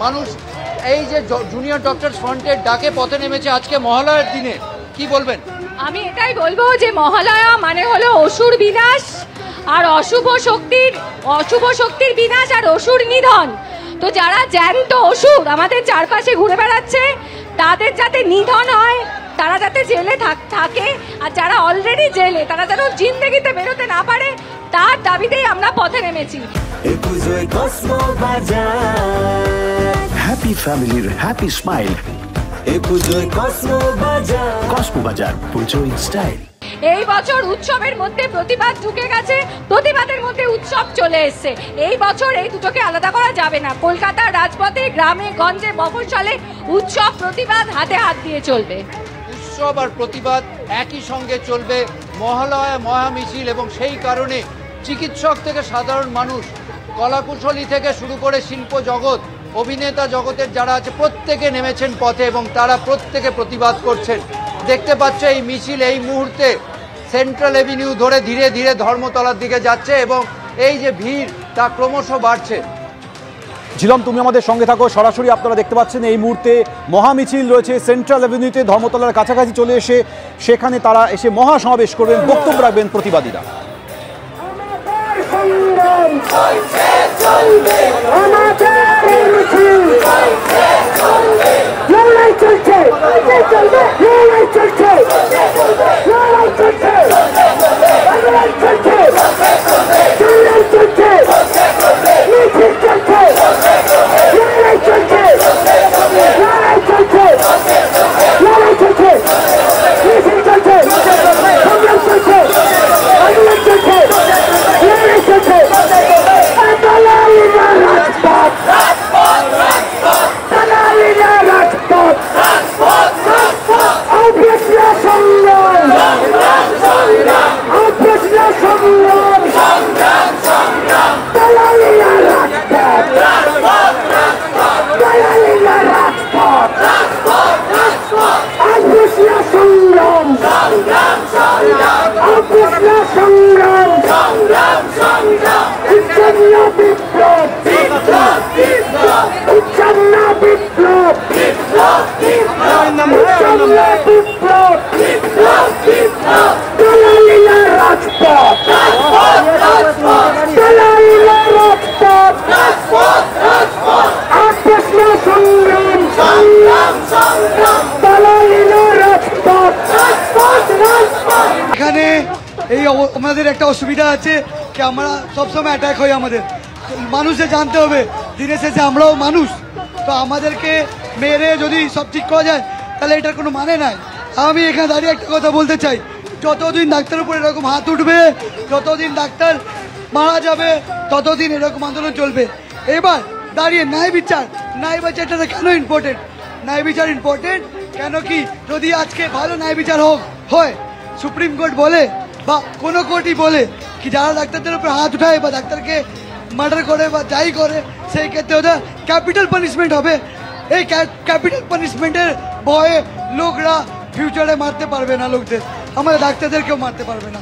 মানুষ এই যে জুনিয়র ডক্টর ফ্রন্টের ডাকে পথে নেমেছে আজকে মহালয়ার দিনে, কি বলবেন? আমি এটাই বলবো যে মহালয়া মানে হলো অসুর বিনাশ আর অশুভ শক্তির বিনাশ আর অসুর নিধন। তো যারা জ্যান্ত অসুর আমাদের চারপাশে ঘুরে বেড়াচ্ছে তাদের যাতে নিধন হয়, তারা যাতে জেলে থাকে, আর যারা অলরেডি জেলে তারা যেন জিন্দেগিতে বেরোতে না পারে, তার দাবিতেই আমরা পথে নেমেছি। হ্যাপি ফ্যামিলির হ্যাপি স্মাইল। কসমো বাজার, পুজো ইন স্টাইল। এই বছর উৎসবের মধ্যে প্রতিবাদ ঢুকে গেছে, প্রতিবাদের মধ্যে উৎসব চলে এসছে। এই বছর এই দুটোকে আলাদা করা যাবে না। কলকাতার রাজপথে, গ্রামে গঞ্জে, মফস্বলে উৎসব প্রতিবাদ হাতে হাত দিয়ে চলবে। উৎসব আর প্রতিবাদ একই সঙ্গে চলবে, মহালয়া মহা মিছিল। এবং সেই কারণে চিকিৎসক থেকে সাধারণ মানুষ, কলাকুশলী থেকে শুরু করে শিল্প জগৎ, অভিনেতা জগতের যারা আছে প্রত্যেকে নেমেছেন পথে এবং তারা প্রত্যেকে প্রতিবাদ করছেন। দেখতে পাচ্ছ এই মিছিল এই মুহূর্তে সেন্ট্রাল এভিনিউ ধরে ধীরে ধীরে ধর্মতলার দিকে যাচ্ছে এবং এই যে ভিড় তা ক্রমশ বাড়ছে। ঝিলম, তুমি আমাদের সঙ্গে থাকো। সরাসরি আপনারা দেখতে পাচ্ছেন এই মুহূর্তে মহামিছিল রয়েছে সেন্ট্রাল এভিনিউতে, ধর্মতলার কাছাকাছি চলে এসে সেখানে তারা এসে মহাসমাবেশ করবেন, বক্তব্য রাখবেন প্রতিবাদীরা। এখানে এই আমাদের একটা অসুবিধা আছে কি আমরা সবসময় অ্যাটাক হই। আমাদের মানুষে জানতে হবে দিনের শেষে আমরাও মানুষ, তো আমাদেরকে মেরে যদি সব ঠিক করা যায় তাহলে এটার কোনো মানে নাই। আমি এখানে দাঁড়িয়ে একটা কথা বলতে চাই, যতদিন ডাক্তারের উপর এরকম হাত উঠবে, যতদিন ডাক্তার মারা যাবে, ততদিন এরকম আন্দোলন চলবে। এবার দাঁড়িয়ে ন্যায় বিচারটা কেন ইম্পর্টেন্ট? ন্যায় বিচার ইম্পর্টেন্ট কেন কি যদি আজকে ভালো ন্যায় বিচার হয়, সুপ্রিম কোর্ট বলে বা কোনো কোর্টই বলে কি যারা ডাক্তারদের উপর হাত উঠায় বা ডাক্তারকে মার্ডার করে বা যাই করে, সেই ক্ষেত্রে ওদের ক্যাপিটাল পানিশমেন্ট হবে। এই ক্যাপিটাল পানিশমেন্টের ভয়ে লোকরা ফিউচারে মারতে পারবে না, লোকদের আমাদের ডাক্তারদেরকেও মারতে পারবে না।